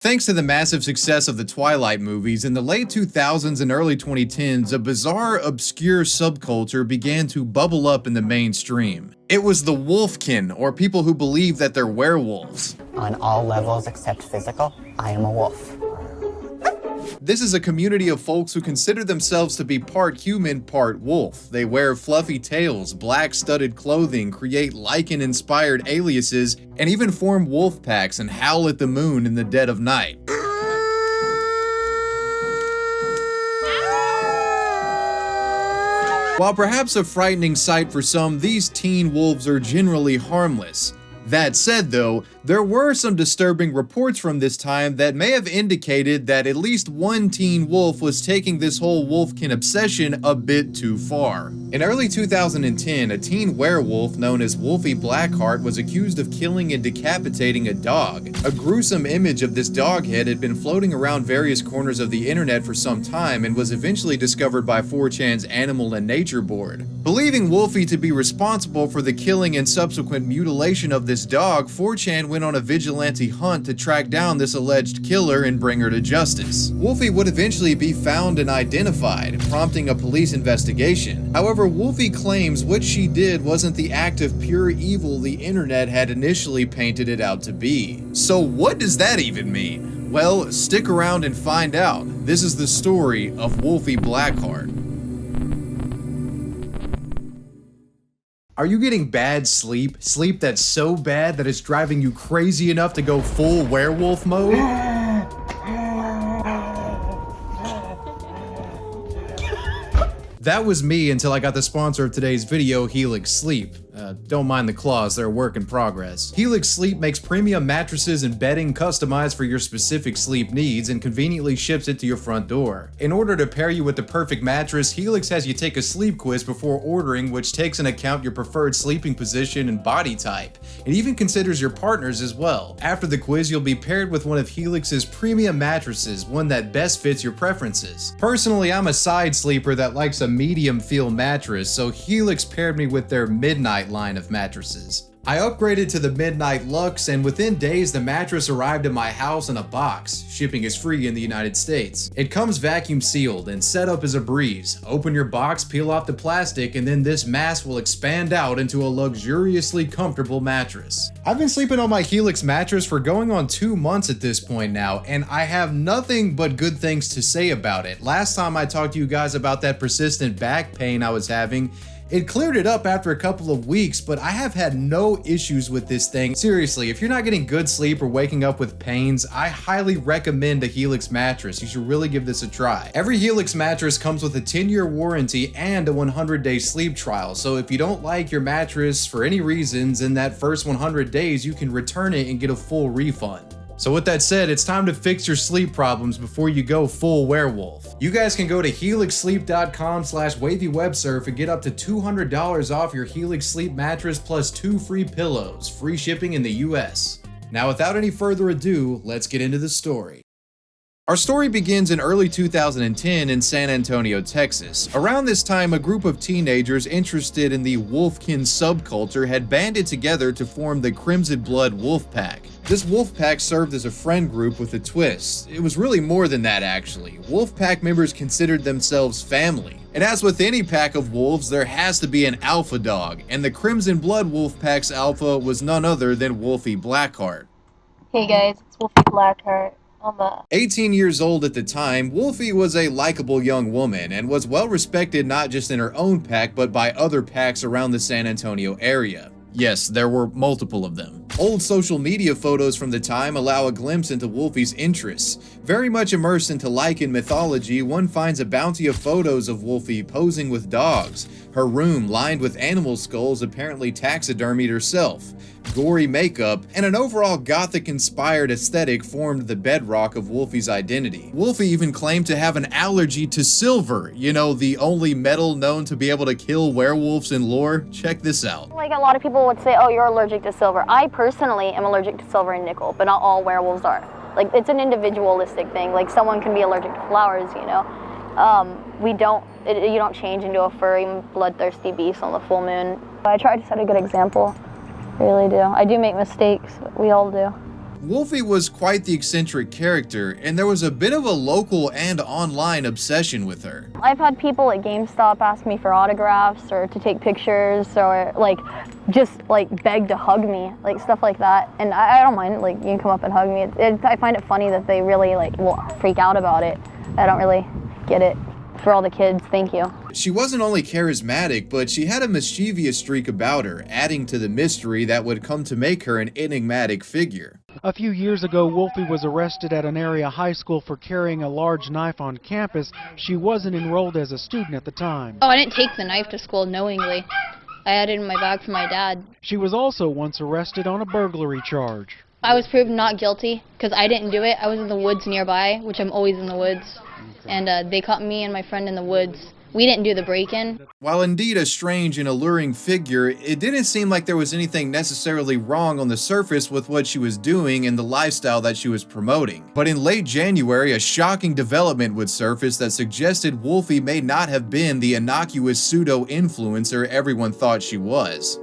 Thanks to the massive success of the Twilight movies, in the late 2000s and early 2010s, a bizarre, obscure subculture began to bubble up in the mainstream. It was the wolfkin, or people who believe that they're werewolves. On all levels except physical, I am a wolf. This is a community of folks who consider themselves to be part human, part wolf. They wear fluffy tails, black studded clothing, create lichen-inspired aliases, and even form wolf packs and howl at the moon in the dead of night. While perhaps a frightening sight for some, these teen wolves are generally harmless. That said though, there were some disturbing reports from this time that may have indicated that at least one teen wolf was taking this whole wolfkin obsession a bit too far. In early 2010, a teen werewolf known as Wolfie Blackheart was accused of killing and decapitating a dog. A gruesome image of this dog head had been floating around various corners of the internet for some time and was eventually discovered by 4chan's Animal and Nature board. Believing Wolfie to be responsible for the killing and subsequent mutilation of this dog, 4chan went on a vigilante hunt to track down this alleged killer and bring her to justice. Wolfie would eventually be found and identified, prompting a police investigation. However, Wolfie claims what she did wasn't the act of pure evil the internet had initially painted it out to be. So what does that even mean? Well, stick around and find out. This is the story of Wolfie Blackheart. Are you getting bad sleep? Sleep that's so bad that it's driving you crazy enough to go full werewolf mode? That was me until I got the sponsor of today's video, Helix Sleep. Don't mind the claws, they're a work in progress. Helix Sleep makes premium mattresses and bedding customized for your specific sleep needs and conveniently ships it to your front door. In order to pair you with the perfect mattress, Helix has you take a sleep quiz before ordering, which takes into account your preferred sleeping position and body type. It even considers your partners as well. After the quiz, you'll be paired with one of Helix's premium mattresses, one that best fits your preferences. Personally, I'm a side sleeper that likes a medium feel mattress, so Helix paired me with their Midnight line of mattresses. I upgraded to the Midnight Luxe, and within days the mattress arrived at my house in a box. Shipping is free in the United States. It comes vacuum sealed and setup is a breeze. Open your box, peel off the plastic, and then this mass will expand out into a luxuriously comfortable mattress. I've been sleeping on my Helix mattress for going on 2 months at this point now, and I have nothing but good things to say about it. Last time I talked to you guys about that persistent back pain I was having, it cleared it up after a couple of weeks, but I have had no issues with this thing. Seriously, if you're not getting good sleep or waking up with pains, I highly recommend a Helix mattress. You should really give this a try. Every Helix mattress comes with a 10-year warranty and a 100-day sleep trial, so if you don't like your mattress for any reasons in that first 100 days, you can return it and get a full refund. So with that said, it's time to fix your sleep problems before you go full werewolf. You guys can go to helixsleep.com/wavywebsurf and get up to $200 off your Helix Sleep mattress plus 2 free pillows, free shipping in the US. Now without any further ado, let's get into the story. Our story begins in early 2010 in San Antonio, Texas. Around this time, a group of teenagers interested in the wolfkin subculture had banded together to form the Crimson Blood Wolf Pack. This wolf pack served as a friend group with a twist. It was really more than that actually. Wolf pack members considered themselves family. And as with any pack of wolves, there has to be an alpha dog, and the Crimson Blood Wolf Pack's alpha was none other than Wolfie Blackheart. Hey guys, it's Wolfie Blackheart. I'm 18 years old at the time, Wolfie was a likable young woman and was well respected not just in her own pack but by other packs around the San Antonio area. Yes, there were multiple of them. Old social media photos from the time allow a glimpse into Wolfie's interests. Very much immersed into lichen mythology, one finds a bounty of photos of Wolfie posing with dogs, her room lined with animal skulls apparently taxidermied herself, gory makeup, and an overall gothic-inspired aesthetic formed the bedrock of Wolfie's identity. Wolfie even claimed to have an allergy to silver, you know, the only metal known to be able to kill werewolves in lore. Check this out. like a lot of people would say, oh, you're allergic to silver. I personally am allergic to silver and nickel, but not all werewolves are. Like, it's an individualistic thing. Like, someone can be allergic to flowers, you know. You don't change into a furry, bloodthirsty beast on the full moon. I try to set a good example. I really do. I do make mistakes. We all do. Wolfie was quite the eccentric character, and there was a bit of a local and online obsession with her. I've had people at GameStop ask me for autographs or to take pictures or like just like beg to hug me, like stuff like that. And I don't mind, like you can come up and hug me. I find it funny that they really like will freak out about it. I don't really get it. For all the kids, thank you. She wasn't only charismatic, but she had a mischievous streak about her, adding to the mystery that would come to make her an enigmatic figure. A few years ago, Wolfie was arrested at an area high school for carrying a large knife on campus. She wasn't enrolled as a student at the time. Oh, I didn't take the knife to school knowingly. I had it in my bag for my dad. She was also once arrested on a burglary charge. I was proved not guilty because I didn't do it. I was in the woods nearby, which I'm always in the woods. And they caught me and my friend in the woods. We didn't do the break-in. While indeed a strange and alluring figure, it didn't seem like there was anything necessarily wrong on the surface with what she was doing and the lifestyle that she was promoting. But in late January, a shocking development would surface that suggested Wolfie may not have been the innocuous pseudo-influencer everyone thought she was.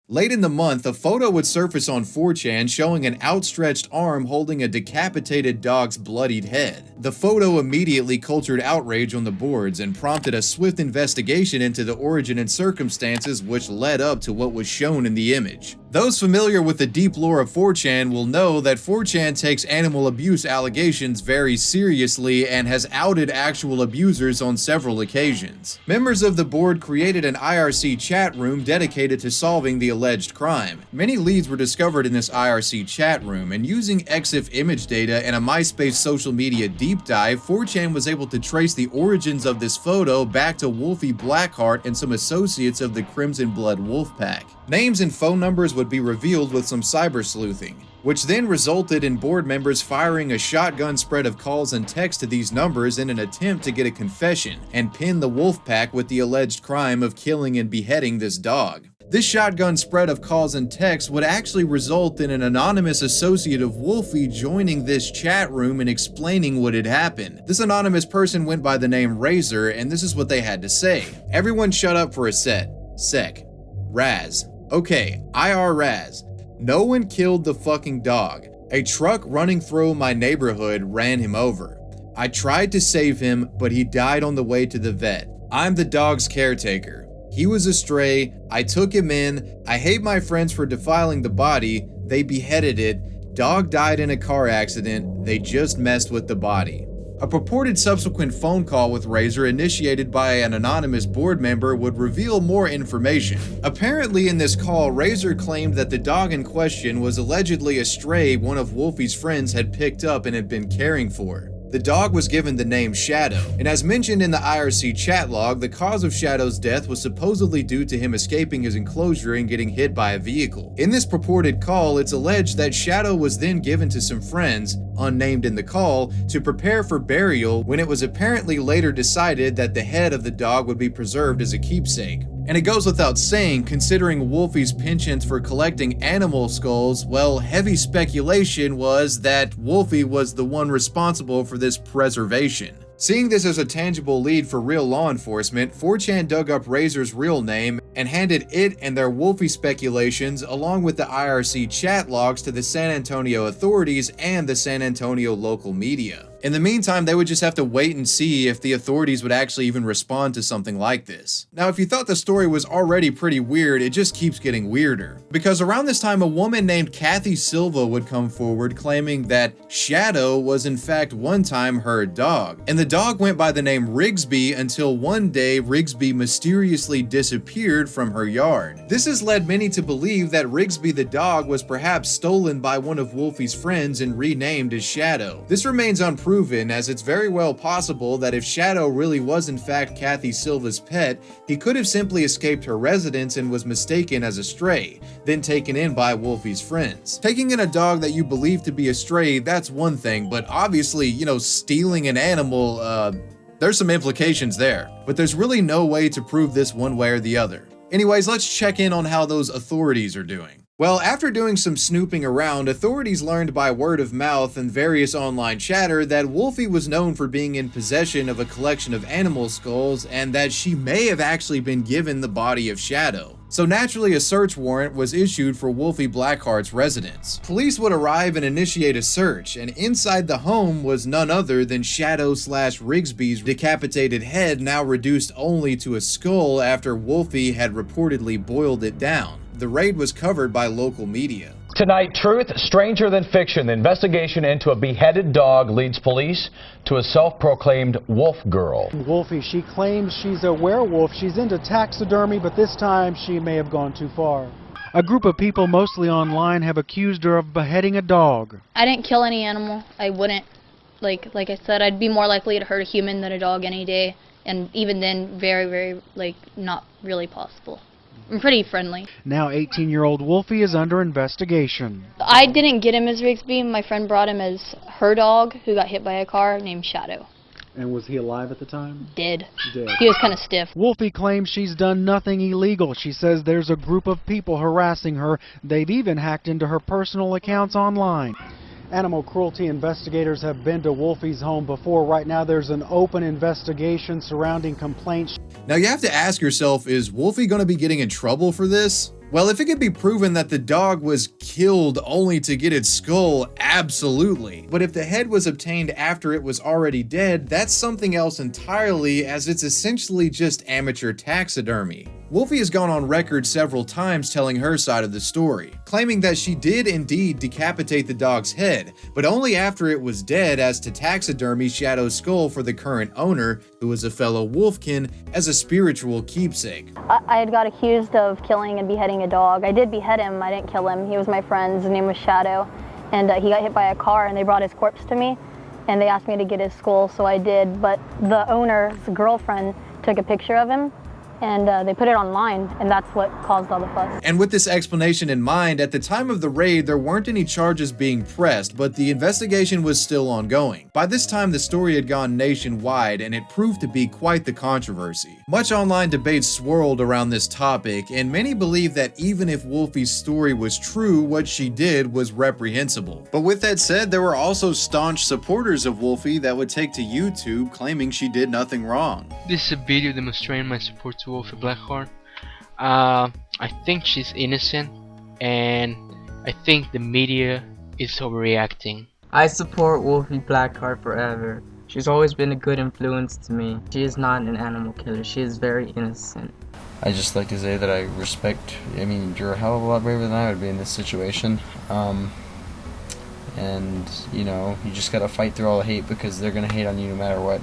Late in the month, a photo would surface on 4chan showing an outstretched arm holding a decapitated dog's bloodied head. The photo immediately cultured outrage on the boards and prompted a swift investigation into the origin and circumstances which led up to what was shown in the image. Those familiar with the deep lore of 4chan will know that 4chan takes animal abuse allegations very seriously and has outed actual abusers on several occasions. Members of the board created an IRC chat room dedicated to solving the alleged crime. Many leads were discovered in this IRC chat room, and using EXIF image data and a MySpace social media deep dive, 4chan was able to trace the origins of this photo back to Wolfie Blackheart and some associates of the Crimson Blood Wolfpack. Names and phone numbers would be revealed with some cyber sleuthing, which then resulted in board members firing a shotgun spread of calls and texts to these numbers in an attempt to get a confession and pin the Wolfpack with the alleged crime of killing and beheading this dog. This shotgun spread of calls and texts would actually result in an anonymous associate of Wolfie joining this chat room and explaining what had happened. This anonymous person went by the name Razor, and this is what they had to say. Everyone shut up for a sec. Raz. Okay, IR Raz. No one killed the fucking dog. A truck running through my neighborhood ran him over. I tried to save him, but he died on the way to the vet. I'm the dog's caretaker. He was a stray, I took him in, I hate my friends for defiling the body, they beheaded it, dog died in a car accident, they just messed with the body. A purported subsequent phone call with Razor initiated by an anonymous board member would reveal more information. Apparently in this call, Razor claimed that the dog in question was allegedly a stray one of Wolfie's friends had picked up and had been caring for. The dog was given the name Shadow, and as mentioned in the IRC chat log, the cause of Shadow's death was supposedly due to him escaping his enclosure and getting hit by a vehicle. In this purported call, it's alleged that Shadow was then given to some friends, unnamed in the call, to prepare for burial when it was apparently later decided that the head of the dog would be preserved as a keepsake. And it goes without saying, considering Wolfie's penchant for collecting animal skulls, well, heavy speculation was that Wolfie was the one responsible for this preservation. Seeing this as a tangible lead for real law enforcement, 4chan dug up Razor's real name and handed it and their Wolfie speculations along with the IRC chat logs to the San Antonio authorities and the San Antonio local media. In the meantime, they would just have to wait and see if the authorities would actually even respond to something like this. Now, if you thought the story was already pretty weird, it just keeps getting weirder. Because around this time, a woman named Kathy Silva would come forward claiming that Shadow was in fact one time her dog. And the dog went by the name Rigsby until one day Rigsby mysteriously disappeared from her yard. This has led many to believe that Rigsby the dog was perhaps stolen by one of Wolfie's friends and renamed as Shadow. This remains unproven, as it's very well possible that if Shadow really was in fact Kathy Silva's pet, he could have simply escaped her residence and was mistaken as a stray, then taken in by Wolfie's friends. Taking in a dog that you believe to be a stray, that's one thing, but obviously, stealing an animal, there's some implications there. But there's really no way to prove this one way or the other. Anyways, let's check in on how those authorities are doing. Well, after doing some snooping around, authorities learned by word of mouth and various online chatter that Wolfie was known for being in possession of a collection of animal skulls and that she may have actually been given the body of Shadow. So naturally, a search warrant was issued for Wolfie Blackheart's residence. Police would arrive and initiate a search, and inside the home was none other than Shadow/Rigsby's decapitated head, now reduced only to a skull after Wolfie had reportedly boiled it down. The raid was covered by local media. Tonight, truth stranger than fiction. The investigation into a beheaded dog leads police to a self-proclaimed wolf girl. Wolfie, she claims she's a werewolf. She's into taxidermy, but this time she may have gone too far. A group of people, mostly online, have accused her of beheading a dog. I didn't kill any animal. I wouldn't. Like I said, I'd be more likely to hurt a human than a dog any day. And even then, very, not really possible. I'm pretty friendly. Now 18-year-old Wolfie is under investigation. I didn't get him as Rigsby. My friend brought him as her dog who got hit by a car named Shadow. And was he alive at the time? Dead. Dead. He was kind of stiff. Wolfie claims she's done nothing illegal. She says there's a group of people harassing her. They've even hacked into her personal accounts online. Animal cruelty investigators have been to Wolfie's home before. Right now there's an open investigation surrounding complaints. Now you have to ask yourself, is Wolfie going to be getting in trouble for this? Well, if it could be proven that the dog was killed only to get its skull, absolutely. But if the head was obtained after it was already dead, that's something else entirely, as it's essentially just amateur taxidermy. Wolfie has gone on record several times telling her side of the story, claiming that she did indeed decapitate the dog's head, but only after it was dead, as to taxidermy Shadow's skull for the current owner, who is a fellow wolfkin, as a spiritual keepsake. I had got accused of killing and beheading a dog. I did behead him, I didn't kill him. He was my friend, his name was Shadow, and he got hit by a car and they brought his corpse to me and they asked me to get his skull, so I did, but the owner's girlfriend took a picture of him and they put it online, and that's what caused all the fuss. And with this explanation in mind, at the time of the raid, there weren't any charges being pressed, but the investigation was still ongoing. By this time, the story had gone nationwide, and it proved to be quite the controversy. Much online debate swirled around this topic, and many believe that even if Wolfie's story was true, what she did was reprehensible. But with that said, there were also staunch supporters of Wolfie that would take to YouTube claiming she did nothing wrong. This is a video demonstrating my support to Wolfie Blackheart. I think she's innocent, and I think the media is overreacting. I support Wolfie Blackheart forever. She's always been a good influence to me. She is not an animal killer. She is very innocent. I just like to say that I respect, you're a hell of a lot braver than I would be in this situation. And, you know, you just gotta fight through all the hate because they're gonna hate on you no matter what.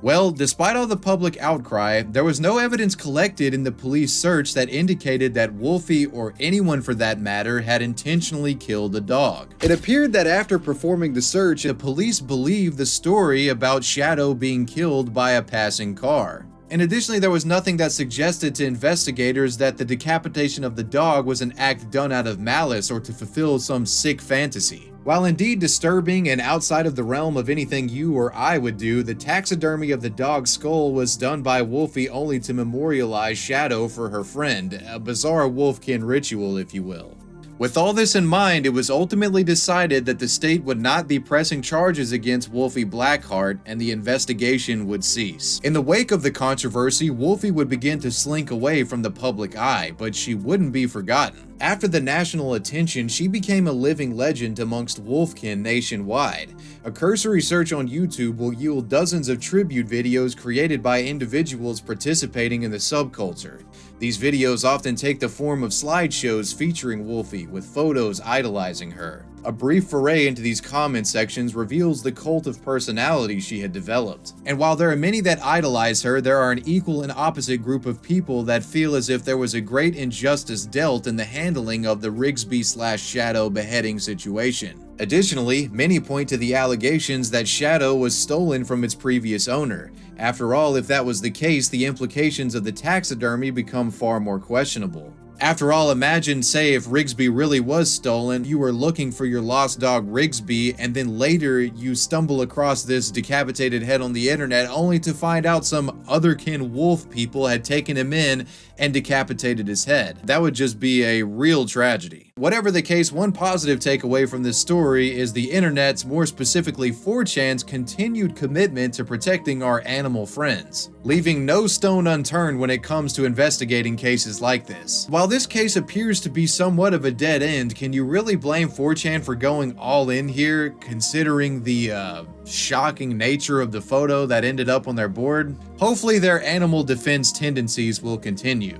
Well, despite all the public outcry, there was no evidence collected in the police search that indicated that Wolfie, or anyone for that matter, had intentionally killed a dog. It appeared that after performing the search, the police believed the story about Shadow being killed by a passing car. And additionally, there was nothing that suggested to investigators that the decapitation of the dog was an act done out of malice or to fulfill some sick fantasy. While indeed disturbing and outside of the realm of anything you or I would do, the taxidermy of the dog's skull was done by Wolfie only to memorialize Shadow for her friend, a bizarre wolfkin ritual, if you will. With all this in mind, it was ultimately decided that the state would not be pressing charges against Wolfie Blackheart and the investigation would cease. In the wake of the controversy, Wolfie would begin to slink away from the public eye, but she wouldn't be forgotten. After the national attention, she became a living legend amongst wolfkin nationwide. A cursory search on YouTube will yield dozens of tribute videos created by individuals participating in the subculture. These videos often take the form of slideshows featuring Wolfie, with photos idolizing her. A brief foray into these comment sections reveals the cult of personality she had developed. And while there are many that idolize her, there are an equal and opposite group of people that feel as if there was a great injustice dealt in the handling of the Rigsby/Shadow beheading situation. Additionally, many point to the allegations that Shadow was stolen from its previous owner. After all, if that was the case, the implications of the taxidermy become far more questionable. After all, imagine, say, if Rigsby really was stolen, you were looking for your lost dog Rigsby, and then later you stumble across this decapitated head on the internet only to find out some otherkin wolf people had taken him in and decapitated his head. That would just be a real tragedy. Whatever the case, one positive takeaway from this story is the internet's, more specifically 4chan's, continued commitment to protecting our animal friends, leaving no stone unturned when it comes to investigating cases like this. While this case appears to be somewhat of a dead end, can you really blame 4chan for going all in here, considering the shocking nature of the photo that ended up on their board? Hopefully their animal defense tendencies will continue.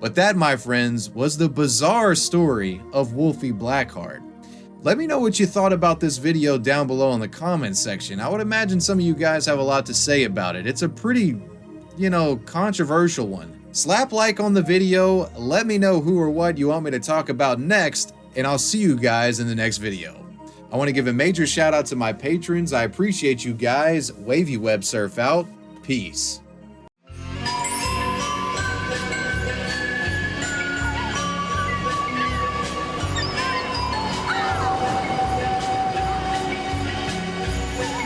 But that, my friends, was the bizarre story of Wolfie Blackheart. Let me know what you thought about this video down below in the comments section. I would imagine some of you guys have a lot to say about it. It's a pretty, controversial one. Slap like on the video, let me know who or what you want me to talk about next, and I'll see you guys in the next video. I want to give a major shout out to my patrons. I appreciate you guys. Wavy Web Surf out. Peace.